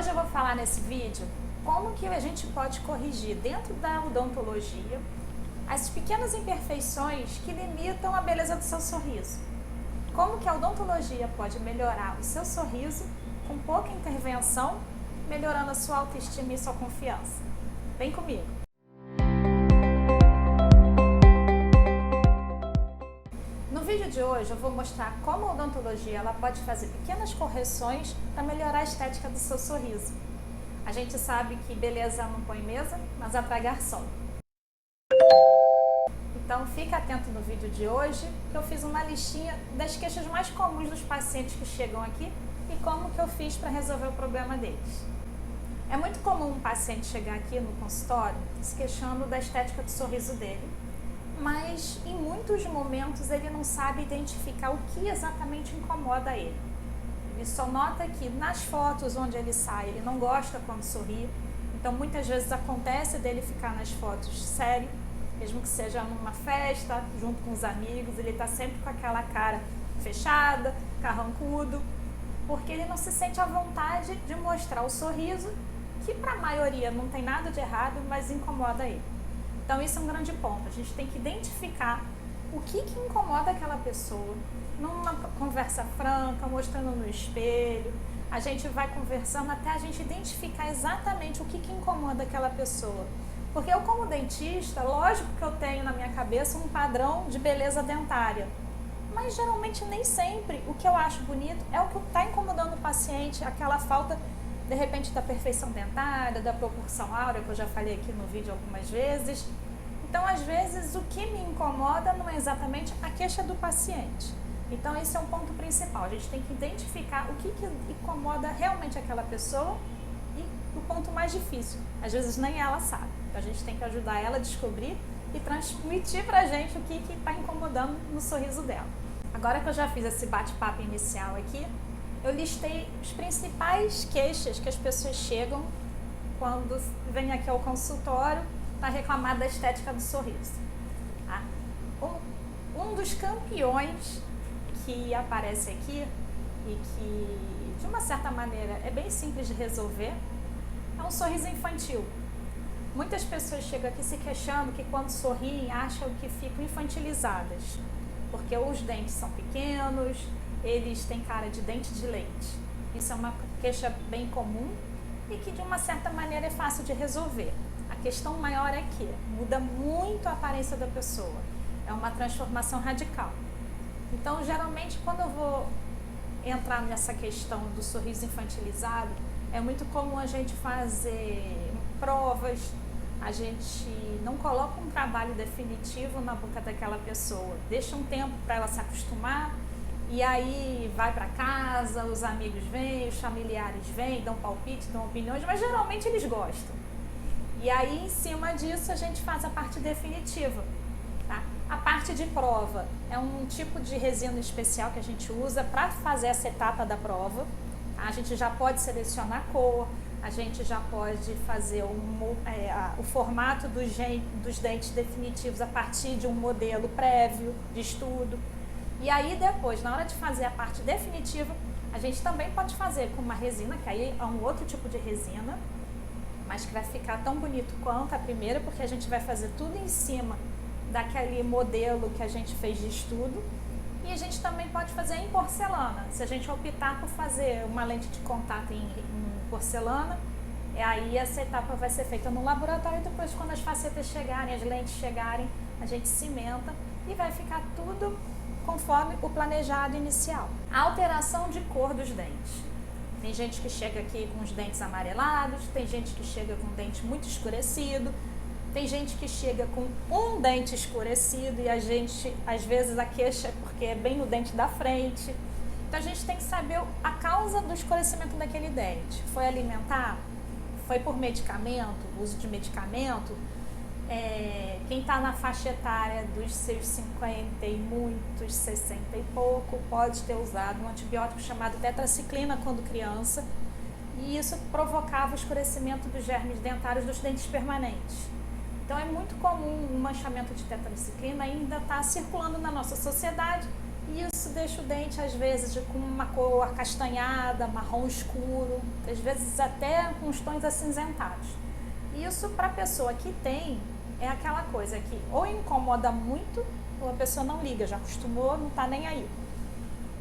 Hoje eu vou falar nesse vídeo como que a gente pode corrigir dentro da odontologia as pequenas imperfeições que limitam a beleza do seu sorriso. Como que a odontologia pode melhorar o seu sorriso com pouca intervenção, melhorando a sua autoestima e sua confiança. Vem comigo! No vídeo de hoje eu vou mostrar como a odontologia ela pode fazer pequenas correções para melhorar a estética do seu sorriso. A gente sabe que beleza não põe mesa, mas atrai garçom. Então fica atento no vídeo de hoje, que eu fiz uma listinha das queixas mais comuns dos pacientes que chegam aqui e como que eu fiz para resolver o problema deles. É muito comum um paciente chegar aqui no consultório se queixando da estética do sorriso dele, mas em muitos momentos ele não sabe identificar o que exatamente incomoda ele. Ele só nota que nas fotos onde ele sai, ele não gosta quando sorri, então muitas vezes acontece dele ficar nas fotos sério, mesmo que seja numa festa, junto com os amigos, ele está sempre com aquela cara fechada, carrancudo, porque ele não se sente à vontade de mostrar o sorriso, que para a maioria não tem nada de errado, mas incomoda ele. Então isso é um grande ponto, a gente tem que identificar o que incomoda aquela pessoa, numa conversa franca, mostrando no espelho, a gente vai conversando até a gente identificar exatamente o que incomoda aquela pessoa. Porque eu como dentista, lógico que eu tenho na minha cabeça um padrão de beleza dentária, mas geralmente nem sempre o que eu acho bonito é o que está incomodando o paciente, aquela falta de repente da perfeição dentária, da proporção áurea, que eu já falei aqui no vídeo algumas vezes. Então, às vezes, o que me incomoda não é exatamente a queixa do paciente. Então, esse é um ponto principal. A gente tem que identificar o que incomoda realmente aquela pessoa e o ponto mais difícil. Às vezes, nem ela sabe. Então, a gente tem que ajudar ela a descobrir e transmitir pra gente o que está incomodando no sorriso dela. Agora que eu já fiz esse bate-papo inicial aqui, eu listei as principais queixas que as pessoas chegam quando vêm aqui ao consultório para reclamar da estética do sorriso. Tá? Um dos campeões que aparece aqui e que, de uma certa maneira, é bem simples de resolver, é um sorriso infantil. Muitas pessoas chegam aqui se queixando que quando sorriem acham que ficam infantilizadas, porque os dentes são pequenos, eles têm cara de dente de leite. Isso é uma queixa bem comum e que de uma certa maneira é fácil de resolver. A questão maior é que muda muito a aparência da pessoa. É uma transformação radical. Então, geralmente, quando eu vou entrar nessa questão do sorriso infantilizado, é muito comum a gente fazer provas, a gente não coloca um trabalho definitivo na boca daquela pessoa, deixa um tempo para ela se acostumar. E aí vai para casa, os amigos vêm, os familiares vêm, dão palpite, dão opiniões, mas geralmente eles gostam. E aí em cima disso a gente faz a parte definitiva. Tá? A parte de prova é um tipo de resina especial que a gente usa para fazer essa etapa da prova. A gente já pode selecionar a cor, a gente já pode fazer o formato dos dentes definitivos a partir de um modelo prévio de estudo. E aí depois, na hora de fazer a parte definitiva, a gente também pode fazer com uma resina, que aí é um outro tipo de resina, mas que vai ficar tão bonito quanto a primeira, porque a gente vai fazer tudo em cima daquele modelo que a gente fez de estudo. E a gente também pode fazer em porcelana. Se a gente optar por fazer uma lente de contato em porcelana, aí essa etapa vai ser feita no laboratório e depois quando as facetas chegarem, as lentes chegarem, a gente cimenta e vai ficar tudo conforme o planejado inicial. A alteração de cor dos dentes. Tem gente que chega aqui com os dentes amarelados, tem gente que chega com o dente muito escurecido, tem gente que chega com um dente escurecido e a gente, às vezes, a queixa é porque é bem no dente da frente. Então a gente tem que saber a causa do escurecimento daquele dente. Foi alimentar? Foi por medicamento? Uso de medicamento? Quem está na faixa etária dos seus 50 e muitos, 60 e pouco, pode ter usado um antibiótico chamado tetraciclina quando criança, e isso provocava o escurecimento dos germes dentários dos dentes permanentes. Então é muito comum o manchamento de tetraciclina ainda estar circulando na nossa sociedade e isso deixa o dente às vezes com uma cor acastanhada, marrom escuro, às vezes até com os tons acinzentados. Isso para a pessoa que tem é aquela coisa que ou incomoda muito ou a pessoa não liga, já acostumou, não está nem aí.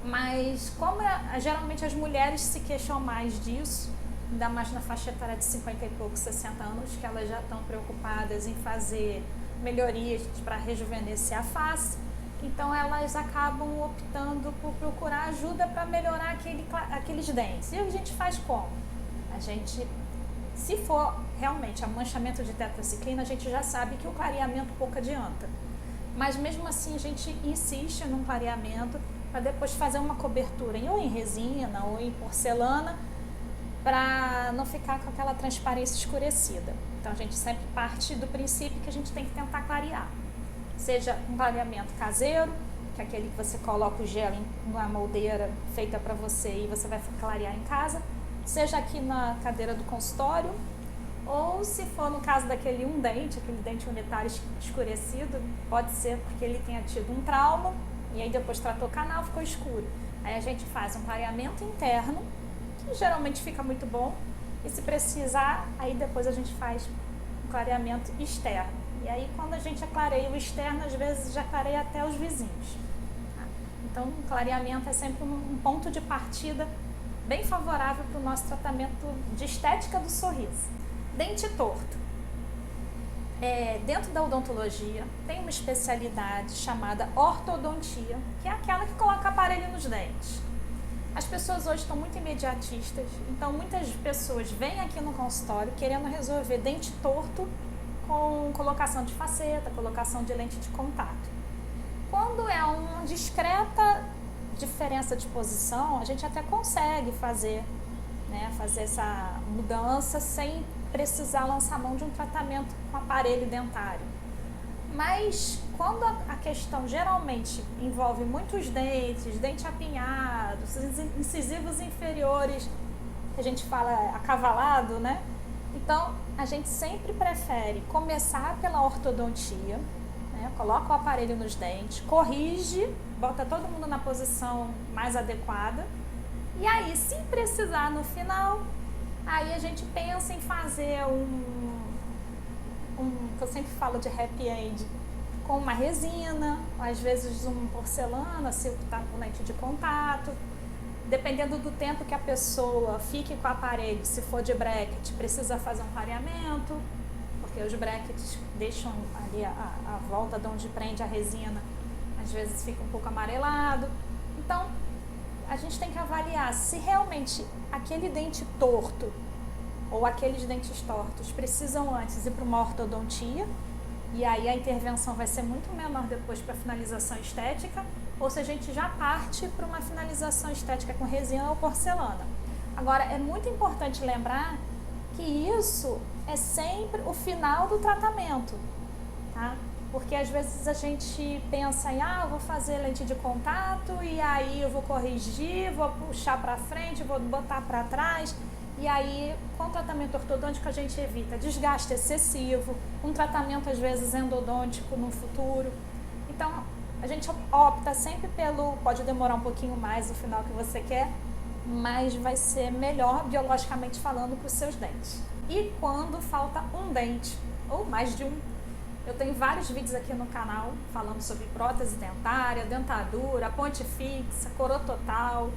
Mas como geralmente as mulheres se queixam mais disso, ainda mais na faixa etária de 50 e poucos, 60 anos, que elas já estão preocupadas em fazer melhorias para rejuvenescer a face, então elas acabam optando por procurar ajuda para melhorar aqueles dentes. E a gente faz como? A gente, se for realmente amanchamento de tetraciclina, a gente já sabe que o clareamento pouco adianta. Mas mesmo assim a gente insiste num clareamento para depois fazer uma cobertura ou em resina ou em porcelana, para não ficar com aquela transparência escurecida. Então a gente sempre parte do princípio que a gente tem que tentar clarear. Seja um clareamento caseiro, que é aquele que você coloca o gel em uma moldeira feita para você e você vai clarear em casa, seja aqui na cadeira do consultório, ou se for no caso daquele aquele dente unitário escurecido, pode ser porque ele tenha tido um trauma e aí depois tratou o canal, ficou escuro. Aí a gente faz um clareamento interno, que geralmente fica muito bom, e se precisar, aí depois a gente faz um clareamento externo. E aí quando a gente clareia o externo, às vezes já clareia até os vizinhos. Tá? Então o clareamento é sempre um ponto de partida bem favorável para o nosso tratamento de estética do sorriso. Dente torto. Dentro da odontologia tem uma especialidade chamada ortodontia, que é aquela que coloca aparelho nos dentes. As pessoas hoje estão muito imediatistas, então muitas pessoas vêm aqui no consultório querendo resolver dente torto com colocação de faceta, colocação de lente de contato. Quando é uma discreta diferença de posição, a gente até consegue fazer essa mudança sem precisar lançar mão de um tratamento com aparelho dentário. Mas quando a questão geralmente envolve muitos dentes, dente apinhado, incisivos inferiores, a gente fala acavalado, né? Então a gente sempre prefere começar pela ortodontia, né? Coloca o aparelho nos dentes, corrige, bota todo mundo na posição mais adequada e aí, se precisar no final, aí a gente pensa em fazer que eu sempre falo de happy end, com uma resina, às vezes uma porcelana, se está com lente de contato. Dependendo do tempo que a pessoa fique com o aparelho, se for de bracket, precisa fazer um clareamento, porque os brackets deixam ali a volta de onde prende a resina, às vezes fica um pouco amarelado. Então, a gente tem que avaliar se realmente aquele dente torto ou aqueles dentes tortos precisam antes ir para uma ortodontia, e aí a intervenção vai ser muito menor depois para finalização estética, ou se a gente já parte para uma finalização estética com resina ou porcelana. Agora, é muito importante lembrar que isso é sempre o final do tratamento, tá? Porque às vezes a gente pensa em, eu vou fazer lente de contato e aí eu vou corrigir, vou puxar para frente, vou botar para trás. E aí, com o tratamento ortodôntico, a gente evita desgaste excessivo, um tratamento às vezes endodôntico no futuro. Então, a gente opta sempre pode demorar um pouquinho mais o final que você quer, mas vai ser melhor biologicamente falando para os seus dentes. E quando falta um dente, ou mais de um, eu tenho vários vídeos aqui no canal falando sobre prótese dentária, dentadura, ponte fixa, coroa total.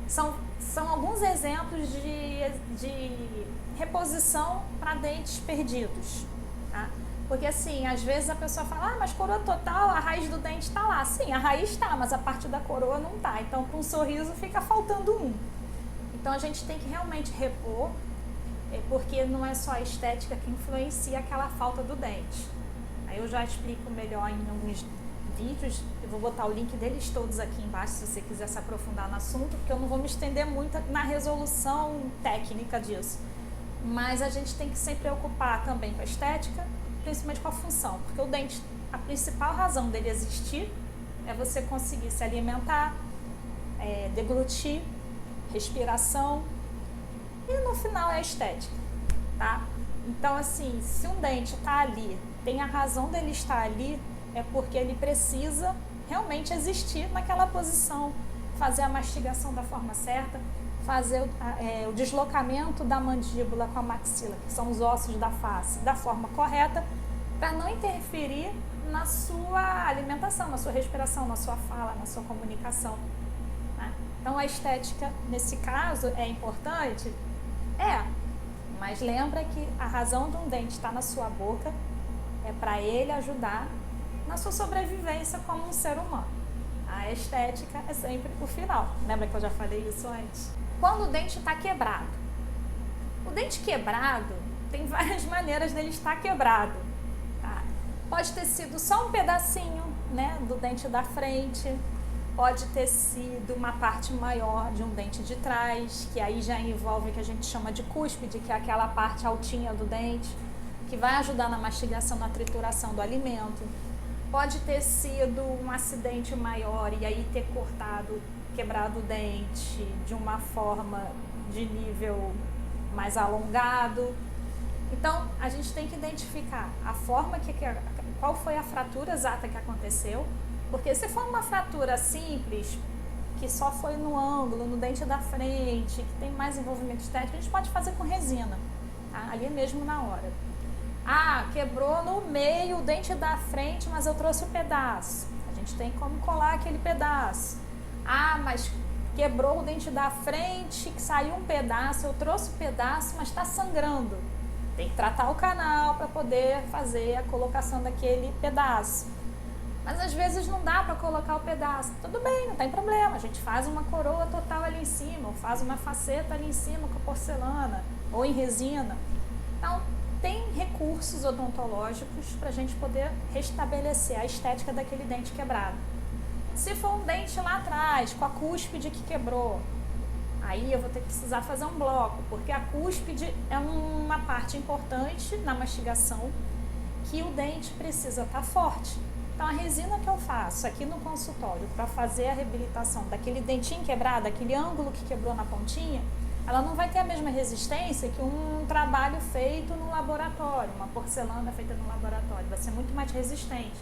São alguns exemplos de reposição para dentes perdidos, tá? Porque assim, às vezes a pessoa fala, mas coroa total, a raiz do dente está lá. Sim, a raiz está, mas a parte da coroa não está. Então, para um sorriso fica faltando um. Então, a gente tem que realmente repor, porque não é só a estética que influencia aquela falta do dente. Aí eu já explico melhor em alguns vídeos, eu vou botar o link deles todos aqui embaixo se você quiser se aprofundar no assunto, porque eu não vou me estender muito na resolução técnica disso. Mas a gente tem que se preocupar também com a estética, principalmente com a função, porque o dente, a principal razão dele existir é você conseguir se alimentar, deglutir, respiração e no final é a estética, tá? Então assim, se um dente está ali, tem a razão dele estar ali, é porque ele precisa realmente existir naquela posição, fazer a mastigação da forma certa, fazer o deslocamento da mandíbula com a maxila, que são os ossos da face, da forma correta, para não interferir na sua alimentação, na sua respiração, na sua fala, na sua comunicação, né? Então a estética, nesse caso, é importante? Mas lembra que a razão de um dente estar na sua boca é para ele ajudar na sua sobrevivência como um ser humano. A estética é sempre o final. Lembra que eu já falei isso antes? Quando o dente está quebrado. O dente quebrado, tem várias maneiras dele estar quebrado. Tá? Pode ter sido só um pedacinho, né, do dente da frente. Pode ter sido uma parte maior de um dente de trás, que aí já envolve o que a gente chama de cúspide, que é aquela parte altinha do dente, que vai ajudar na mastigação, na trituração do alimento. Pode ter sido um acidente maior e aí ter quebrado o dente de uma forma de nível mais alongado. Então, a gente tem que identificar a forma qual foi a fratura exata que aconteceu, porque se for uma fratura simples, que só foi no ângulo, no dente da frente, que tem mais envolvimento estético, a gente pode fazer com resina, tá? Ali mesmo na hora. Quebrou no meio o dente da frente, mas eu trouxe o pedaço. A gente tem como colar aquele pedaço. Mas quebrou o dente da frente, que saiu um pedaço, eu trouxe o pedaço, mas está sangrando. Tem que tratar o canal para poder fazer a colocação daquele pedaço. Mas às vezes não dá para colocar o pedaço. Tudo bem, não tem problema. A gente faz uma coroa total ali em cima, ou faz uma faceta ali em cima com porcelana, ou em resina. Então, tem recursos odontológicos para a gente poder restabelecer a estética daquele dente quebrado. Se for um dente lá atrás, com a cúspide que quebrou, aí eu vou precisar fazer um bloco, porque a cúspide é uma parte importante na mastigação que o dente precisa estar forte. Então a resina que eu faço aqui no consultório para fazer a reabilitação daquele dentinho quebrado, aquele ângulo que quebrou na pontinha, ela não vai ter a mesma resistência que um trabalho feito no laboratório, uma porcelana feita no laboratório, vai ser muito mais resistente.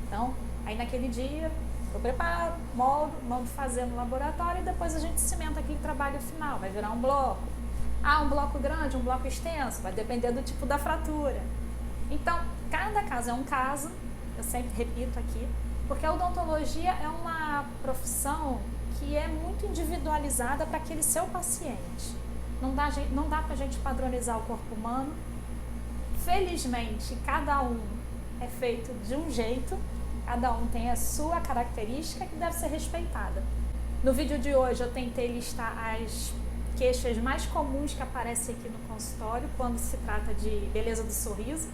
Então, aí naquele dia eu preparo, moldo, mando fazer no laboratório e depois a gente cimenta aquele trabalho final, vai virar um bloco. Um bloco grande, um bloco extenso, vai depender do tipo da fratura. Então, cada caso é um caso, eu sempre repito aqui, porque a odontologia é uma profissão que é muito individualizada para aquele seu paciente. Não dá para a gente padronizar o corpo humano. Felizmente, cada um é feito de um jeito, cada um tem a sua característica que deve ser respeitada. No vídeo de hoje eu tentei listar as queixas mais comuns que aparecem aqui no consultório quando se trata de beleza do sorriso,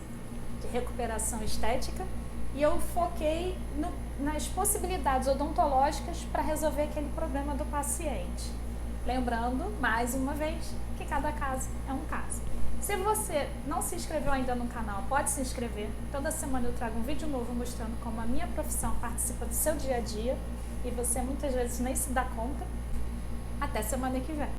de recuperação estética, e eu foquei nas possibilidades odontológicas para resolver aquele problema do paciente. Lembrando, mais uma vez, que cada caso é um caso. Se você não se inscreveu ainda no canal, pode se inscrever. Toda semana eu trago um vídeo novo mostrando como a minha profissão participa do seu dia a dia e você muitas vezes nem se dá conta. Até semana que vem.